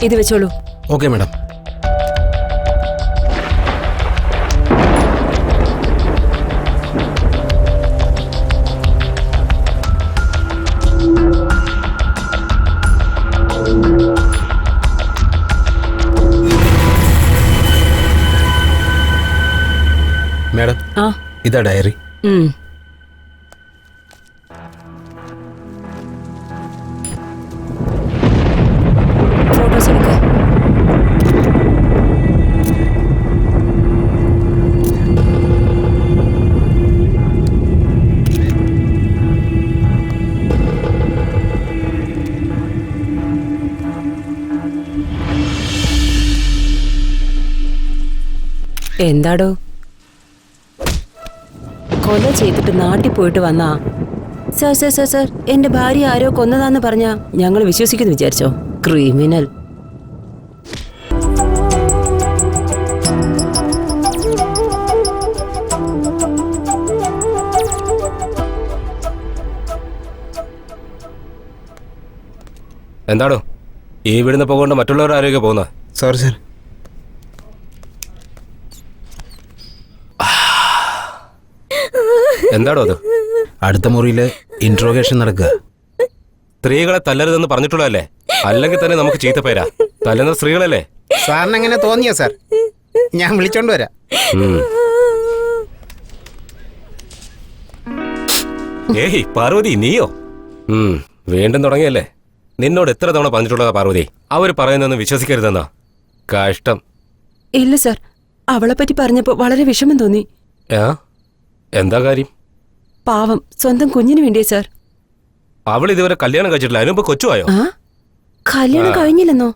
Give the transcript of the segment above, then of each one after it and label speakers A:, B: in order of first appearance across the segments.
A: ഇത് വെച്ചോളൂ.
B: Okay madam. Madam, ഇതാ ഡയറി.
A: ഫോട്ടോസ് എടുക്ക. എന്താടോ, കൊല ചെയ്തിട്ട് നാട്ടിൽ പോയിട്ട് വന്നാ? സർ സർ സർ സർ എന്റെ ഭാര്യ ആരോ കൊന്നതാന്ന് പറഞ്ഞാ ഞങ്ങൾ വിശ്വസിക്കുന്നു വിചാരിച്ചോ? ക്രിമിനൽ.
C: എന്താണോ ഈ വീടിന് പോകൊണ്ട് മറ്റുള്ളവരുടെ ആരോഗ്യം പോകുന്നത്?
B: Sorry sir.
C: എന്താണോ അത്?
B: അടുത്ത മുറിയില് ഇന്ററോഗേഷൻ നടക്കുക.
C: സ്ത്രീകളെ തല്ലരുതെന്ന് പറഞ്ഞിട്ടുള്ളതല്ലേ? അല്ലെങ്കിൽ തന്നെ നമുക്ക് ചീത്തപ്പേരാ. തല്ലുന്ന സ്ത്രീകളല്ലേ?
D: സാറിന് എങ്ങനെ തോന്നിയോ സാർ? ഞാൻ വിളിച്ചോണ്ട് വരാം.
C: ഏയ് പാർവതി, നീയോ? വീണ്ടും തുടങ്ങിയല്ലേ? നിന്നോട് എത്ര തവണ പറഞ്ഞിട്ടുള്ളതാ പാർവതി, അവര് പറയുന്നൊന്നും വിശ്വസിക്കരുതെന്നാ. കഷ്ടം.
A: ഇല്ല സർ, അവളെ പറ്റി പറഞ്ഞപ്പോ വളരെ വിഷമം തോന്നി.
C: എന്താ കാര്യം?
A: പാവം, സ്വന്തം കുഞ്ഞിന് വേണ്ടിയേ സർ.
C: അവൾ ഇതുവരെ കല്യാണം കഴിച്ചിട്ടില്ല. അതിനുമ്പ് കൊച്ചുവായോ?
A: കല്യാണം കഴിഞ്ഞില്ലെന്നോ?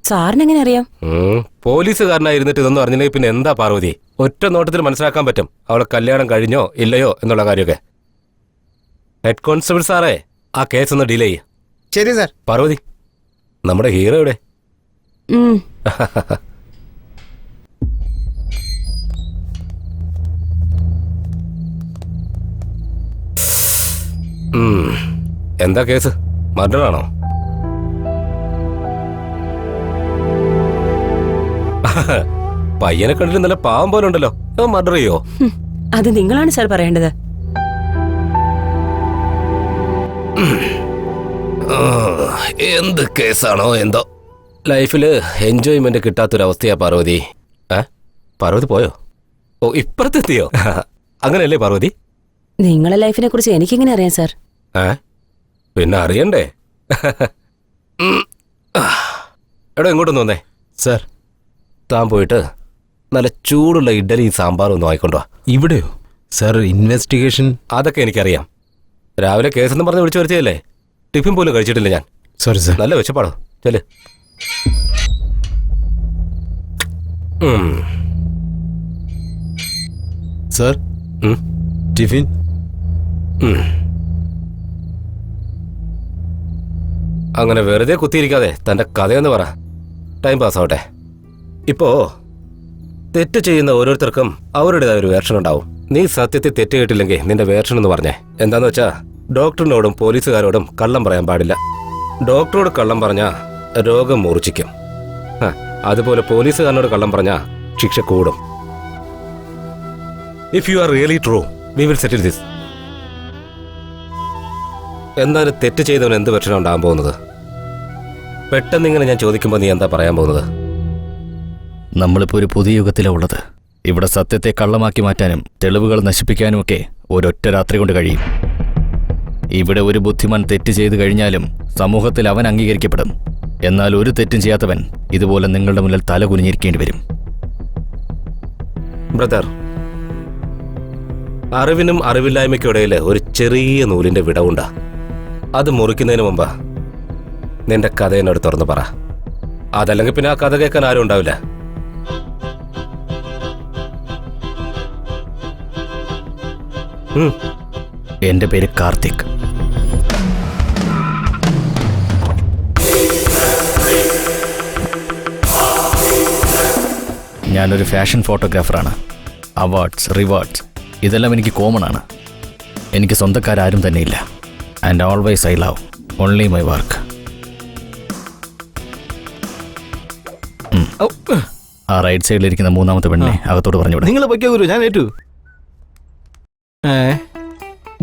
A: സാറിനെങ്ങനെ അറിയാം?
C: പോലീസുകാരനായിരുന്നിട്ട് ഇതൊന്നും അറിഞ്ഞില്ലെങ്കിൽ പിന്നെ എന്താ പാർവതി? ഒറ്റ നോട്ടത്തിൽ മനസ്സിലാക്കാൻ പറ്റും അവളെ കല്യാണം കഴിഞ്ഞോ ഇല്ലയോ എന്നുള്ള കാര്യമൊക്കെ. ഹെഡ് കോൺസ്റ്റബിൾ സാറേ, ആ കേസ് ഒന്ന് ഡീൽ ചെയ്യ.
D: ശരി സാർ.
C: പാർവതി, നമ്മുടെ ഹീറോ എവിടെ? എന്താ കേസ്? മർഡറാണോ? പയ്യനെ കണ്ടിട്ട് നല്ല പാവം പോലെ ഉണ്ടല്ലോ. മർഡർ ചെയ്യോ?
A: അത് നിങ്ങളാണ് സാർ പറയേണ്ടത്.
C: എന്ത് കേസാണോ എന്തോ. ലൈഫില് എൻജോയ്മെന്റ് കിട്ടാത്തൊരവസ്ഥയാ പാർവതി. പാർവതി പോയോ? ഓ, ഇപ്പുറത്തെത്തിയോ? അങ്ങനെയല്ലേ പാർവതി?
A: നിങ്ങളെ ലൈഫിനെ കുറിച്ച് എനിക്കെങ്ങനെ അറിയാം സാർ?
C: പിന്നെ അറിയണ്ടേ? എടോ, ഇങ്ങോട്ടൊന്ന് വന്നേ.
B: സർ,
C: താൻ പോയിട്ട് നല്ല ചൂടുള്ള ഇഡ്ഡലിയും സാമ്പാറും ഒന്നും ആയിക്കൊണ്ടോ.
B: ഇവിടെയോ? Sir, investigation.
C: അതൊക്കെ എനിക്കറിയാം. രാവിലെ കേസെന്ന് പറഞ്ഞ് വിളിച്ചു വരുത്തിയല്ലേ? ടിഫിൻ പോലും കഴിച്ചിട്ടില്ല ഞാൻ.
B: Sorry sir.
C: നല്ല വിശപ്പാടോ. ചെല്.
B: Sir, tiffin.
C: അങ്ങനെ വെറുതെ കുത്തിയിരിക്കാതെ തന്റെ കഥയൊന്ന് പറ. ടൈം പാസ് ആവട്ടെ. ഇപ്പോ തെറ്റ് ചെയ്യുന്ന ഓരോരുത്തർക്കും അവരുടേതായ ഒരു വേർഷൻ ഉണ്ടാവും. നീ സത്യത്തിൽ തെറ്റ് കേട്ടില്ലെങ്കിൽ നിന്റെ വേർഷൻ എന്ന് പറഞ്ഞേ. എന്താന്ന് വെച്ചാ, ഡോക്ടറിനോടും പോലീസുകാരോടും കള്ളം പറയാൻ പാടില്ല. ഡോക്ടറോട് കള്ളം പറഞ്ഞാ രോഗം മൂർച്ഛിക്കും. അതുപോലെ പോലീസുകാരനോട് കള്ളം പറഞ്ഞാ ശിക്ഷ കൂടും. If you are really true, we will settle this. എന്നാലും തെറ്റ് ചെയ്തവൻ എന്ത് വെർഷനാണ് ഉണ്ടാകാൻ പോകുന്നത്? പെട്ടെന്ന് ഇങ്ങനെ ഞാൻ ചോദിക്കുമ്പോൾ നീ എന്താ പറയാൻ പോകുന്നത്?
E: നമ്മളിപ്പോൾ ഒരു പുതിയ യുഗത്തിലാണ് ഉള്ളത്. ഇവിടെ സത്യത്തെ കള്ളമാക്കി മാറ്റാനും തെളിവുകൾ നശിപ്പിക്കാനുമൊക്കെ ഒരൊറ്റ രാത്രി കൊണ്ട് കഴിയും. ഇവിടെ ഒരു ബുദ്ധിമാൻ തെറ്റ് ചെയ്തു കഴിഞ്ഞാലും സമൂഹത്തിൽ അവൻ അംഗീകരിക്കപ്പെടും. എന്നാൽ ഒരു തെറ്റും ചെയ്യാത്തവൻ ഇതുപോലെ നിങ്ങളുടെ മുന്നിൽ തല കുനിഞ്ഞിരിക്കേണ്ടി വരും.
C: ബ്രദർ, അറിവിനും അറിവില്ലായ്മയ്ക്കും ഇടയിൽ ഒരു ചെറിയ നൂലിന്റെ വിടവുണ്ടാ. അത് മുറിക്കുന്നതിന് മുമ്പ് നിന്റെ കഥ എന്നോട് തുറന്നു പറ. അതല്ലെങ്കിൽ പിന്നെ ആ കഥ കേൾക്കാൻ ആരും ഉണ്ടാവില്ല.
E: എന്റെ പേര് കാർത്തിക്. ഞാനൊരു ഫാഷൻ ഫോട്ടോഗ്രാഫറാണ്. അവാർഡ്സ്, റിവാർഡ്സ് ഇതെല്ലാം എനിക്ക് കോമൺ ആണ്. എനിക്ക് സ്വന്തക്കാരും തന്നെയില്ല. And always I love only my work. ആ റൈറ്റ് സൈഡിലിരിക്കുന്ന മൂന്നാമത്തെ പെണ്ണിനെ അകത്തോട്ട് പറഞ്ഞുവിടെ.
F: നിങ്ങൾ പൊയ്ക്കോ ഗുരു, ഞാൻ ഏറ്റു.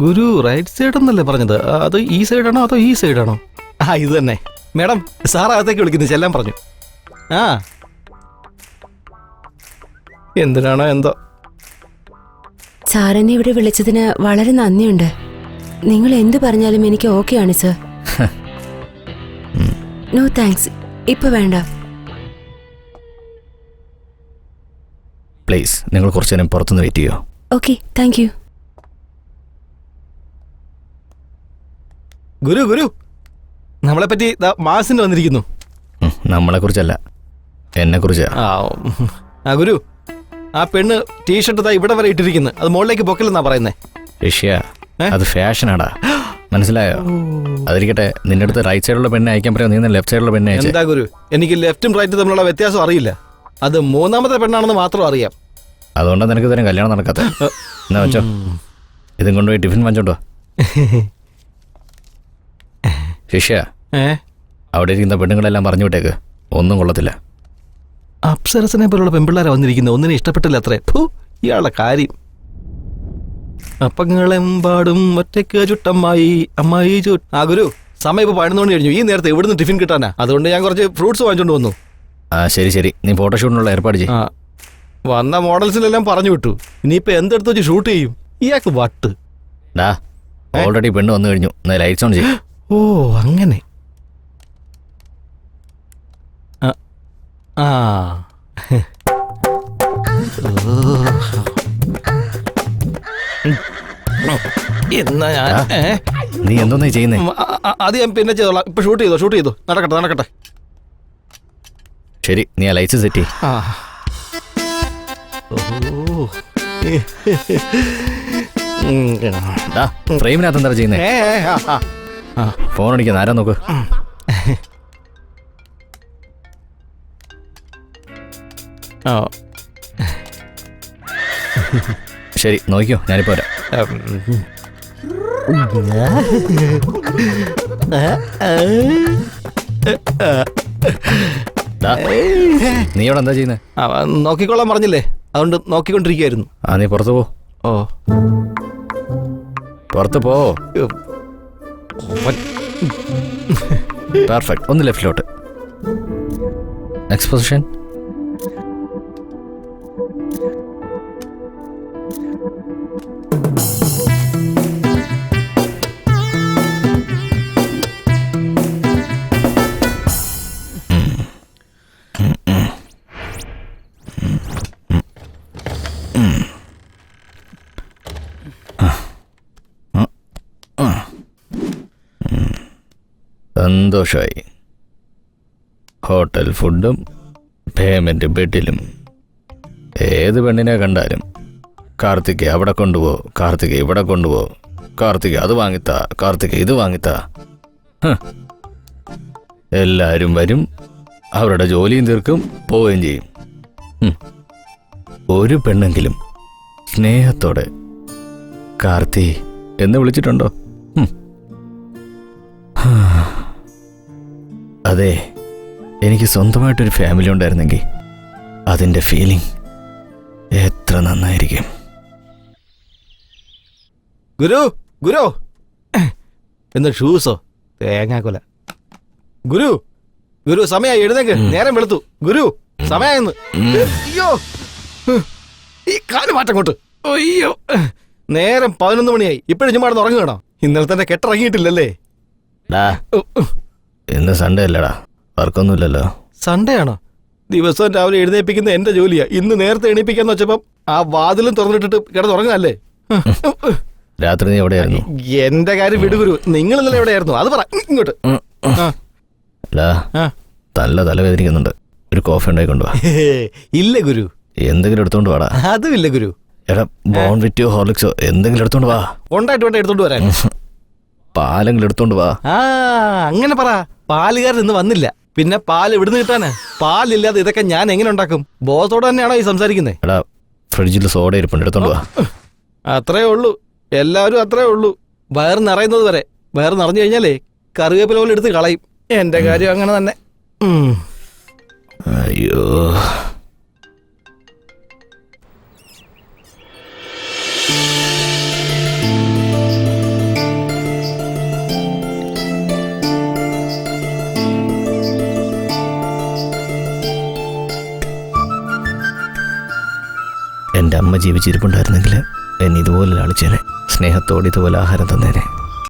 F: ഗുരു റൈറ്റ് സൈഡ് എന്നല്ലേ പറഞ്ഞത്? അത് ഈ സൈഡാണോ അതോ ഈ സൈഡാണോ? ഇത് തന്നെ. മേഡം സാർ അകത്തേക്ക് വിളിക്കുന്നത്, ചെല്ലാൻ പറഞ്ഞു. എന്തിനാണോ എന്തോ.
A: സാറിനെ ഇവിടെ വിളിച്ചതിന് വളരെ നന്ദിയുണ്ട്. നിങ്ങൾ എന്ത് പറഞ്ഞാലും എനിക്ക് ഓക്കെയാണ് സർ. നോ താങ്ക്സ്, ഇപ്പൊ വേണ്ട.
E: പ്ലീസ് നിങ്ങൾ കുറച്ചു നേരം പുറത്തുനിന്ന് വെയിറ്റ് ചെയ്യോ?
A: Okay, thank you.
F: ഗുരു ഗുരു നമ്മളെ പറ്റി മാസിന് വന്നിരിക്കുന്നു.
E: നമ്മളെ കുറിച്ചല്ല, എന്നെ കുറിച്ചാ.
F: ഗുരു, ആ പെണ്ണ് ടീഷർട്ട് ഇവിടെ വരെ ഇട്ടിരിക്കുന്നു. അത് മുകളിലേക്ക് പൊക്കില്ലെന്നാ പറയുന്നേ.
E: ഋഷ്യ, അത് ഫാഷനാടാ, മനസ്സിലായോ? അതിരിക്കട്ടെ, നിന്റെ അടുത്ത് റൈറ്റ് സൈഡിലുള്ള പെണ്ണെ അയക്കാൻ പറയാം, നീ ലെഫ്റ്റ് സൈഡിലുള്ള പെണ്ണെ അയച്ചേ.
F: എന്താ ഗുരു, എനിക്ക് ലെഫ്റ്റും റൈറ്റും തമ്മിലുള്ള വ്യത്യാസം അറിയില്ല. അത് മൂന്നാമത്തെ പെണ്ണാണെന്ന് മാത്രം അറിയാം.
E: അതുകൊണ്ടാണ് നിനക്ക് ഇതുവരെ കല്യാണം നടക്കാത്ത. എന്നാ വെച്ചോ, ഇതും കൊണ്ടുപോയി ടിഫിൻ വാങ്ങിച്ചോണ്ടോ. ശിഷ്യ, അവിടെ ഇരിക്കുന്ന പെണ്ണുങ്ങളെല്ലാം പറഞ്ഞു വിട്ടേക്ക്, ഒന്നും കൊള്ളത്തില്ല.
F: അപ്സരസനെ പോലുള്ള പെൺപിള്ളേരെ വന്നിരിക്കുന്നത്, ഒന്നിനെ ഇഷ്ടപ്പെട്ടില്ല അത്രേ. ഇയാളുടെ കാര്യം. അപ്പങ്ങളെമ്പാടും ഒറ്റയ്ക്ക് ചുട്ടമ്മായി അമ്മായി ഗുരു, സമയം ഇപ്പൊ 11 മണി കഴിഞ്ഞു. ഈ നേരത്തെ എവിടുന്ന് ടിഫിൻ കിട്ടാനാ? അതുകൊണ്ട് ഞാൻ കുറച്ച് ഫ്രൂട്ട്സ് വാങ്ങിച്ചോണ്ട് വന്നു.
E: ശരി ശരി, നീ ഫോട്ടോഷൂട്ടിനുള്ള ഏർപ്പാട് ചെയ്യും.
F: വന്ന മോഡൽസിലെല്ലാം പറഞ്ഞു വിട്ടു. ഇനിയിപ്പോ എന്തെടുത്ത് വെച്ച് ഷൂട്ട് ചെയ്യും? ഇയാൾക്ക് വട്ട്.
E: ഓൾറെഡി പെണ്ണ് വന്നു കഴിഞ്ഞു, ലൈറ്റ്സ് ഓൺ ചെയ്യും.
F: ഓ അങ്ങനെ. എന്നാ ഞാൻ
E: നീ എന്തോന്നാ ചെയ്യുന്നേ?
F: അത് ഞാൻ പിന്നെ ചെയ്തോളാം. ഇപ്പൊ ഷൂട്ട് ചെയ്തോ. നടക്കട്ടെ.
E: ശരി, നീ ആ ലൈറ്റ്സ് സെറ്റ് ചെയ്യ്. ഫ്രെയിമിനകത്ത് എന്താ ചെയ്യുന്നേ? ഫോൺ അടിക്കുന്ന ആരാ നോക്ക്. ശരി, നോക്കിയോ, ഞാനിപ്പോ വരാം. നീ അവിടെ എന്താ ചെയ്യുന്നേ?
F: നോക്കിക്കൊള്ളാൻ പറഞ്ഞില്ലേ, അതുകൊണ്ട് നോക്കിക്കൊണ്ടിരിക്കുകയായിരുന്നു.
E: നീ പുറത്തു പോ. പുറത്ത് പോ. പെർഫെക്റ്റ്. ഒന്ന് ലെഫ്റ്റിലോട്ട്. Next position. സന്തോഷമായി. ഹോട്ടൽ ഫുഡും പേയ്മെൻറ്റ് ബെഡിലും. ഏത് പെണ്ണിനെ കണ്ടാലും കാർത്തിക് അവിടെ കൊണ്ടുപോ, കാർത്തിക് ഇവിടെ കൊണ്ടുപോ, കാർത്തിക് അത് വാങ്ങിത്താ, കാർത്തിക് ഇത് വാങ്ങിത്താ. എല്ലാവരും വരും, അവരുടെ ജോലിയും തീർക്കും, പോവുകയും ചെയ്യും. ഒരു പെണ്ണെങ്കിലും സ്നേഹത്തോടെ കാർത്തി എന്ന് വിളിച്ചിട്ടുണ്ടോ? അതെ, എനിക്ക് സ്വന്തമായിട്ടൊരു ഫാമിലി ഉണ്ടായിരുന്നെങ്കിൽ അതിൻ്റെ ഫീലിംഗ് എത്ര നന്നായിരിക്കും.
F: ഗുരു എന്താ ഷൂസോ? തേങ്ങാക്കൊല. ഗുരു സമയമായി, എഴുന്നേക്ക്. നേരം വെളുത്തു. ഗുരു സമയായെന്ന്. അയ്യോ, ഈ കാല് മാറ്റം കൊണ്ട്. അയ്യോ, നേരം 11 മണിയായി. ഇപ്പോഴും ചുമ്മാ ഉറങ്ങുകയാണോ? ഇന്നലെ തന്നെ കെട്ടിറങ്ങിയിട്ടില്ലല്ലേ?
E: ഇന്ന് സൺഡേ അല്ലടാ, വർക്കൊന്നുമില്ലല്ലോ.
F: സൺഡേ ആണോ? ദിവസവും രാവിലെ എഴുന്നേപ്പിക്കുന്ന എന്റെ ജോലിയാ. ഇന്ന് നേരത്തെ എണീപ്പിക്കാന്ന് വെച്ചപ്പം ആ വാതിലും തുറന്നിട്ടിട്ട് കിടന്നുറങ്ങാല്ലേ?
E: രാത്രി നീ എവിടെയായിരുന്നു?
F: എന്റെ കാര്യം വിടുഗുരു, നിങ്ങൾ ഇന്നലെ എവിടെയായിരുന്നു? അത് പറ. ഇങ്ങോട്ട്.
E: നല്ല തലവേദനിക്കുന്നുണ്ട്, ഒരു കോഫി ഉണ്ടായി കൊണ്ടുപോവാ.
F: ഇല്ല ഗുരു.
E: എന്തെങ്കിലും എടുത്തോണ്ട് വാടാ.
F: അതും ഇല്ല ഗുരു.
E: എടാ, ബോൺവിറ്റോ ഹോർലിക്സോ എന്തെങ്കിലും എടുത്തോണ്ട് വാ.
F: ഉണ്ടായിട്ട് വേണ്ട എടുത്തോണ്ട് വരാൻ.
E: പാലെങ്കിലും എടുത്തോണ്ട് വാ.
F: അങ്ങനെ പറ. പാലുകാരൻ ഇന്ന് വന്നില്ല, പിന്നെ പാൽ എവിടുന്ന് കിട്ടാന്? പാലില്ലാതെ ഇതൊക്കെ ഞാൻ എങ്ങനെ ഉണ്ടാക്കും? ബോധത്തോടെ തന്നെയാണോ ഈ സംസാരിക്കുന്നത്?
E: എടാ, ഫ്രിഡ്ജിൽ സോഡ ഇരിപ്പുണ്ട്, എടുത്തോണ്ട് വാ.
F: അത്രേ ഉള്ളൂ, എല്ലാവരും അത്രേ ഉള്ളൂ. വയറ് നിറയുന്നത് വരെ. വയറ് നിറഞ്ഞു കഴിഞ്ഞാലേ കറിവേപ്പില പോലെ എടുത്ത് കളയും. എന്റെ കാര്യം അങ്ങനെ തന്നെ.
E: അയ്യോ. എൻ്റെ അമ്മ ജീവിച്ചിരിപ്പുണ്ടായിരുന്നെങ്കിൽ എന്നെ ഇതുപോലെ ലാളിച്ചേനെ, സ്നേഹത്തോടെ ഇതുപോലെ ആഹാരം തന്നേനെ.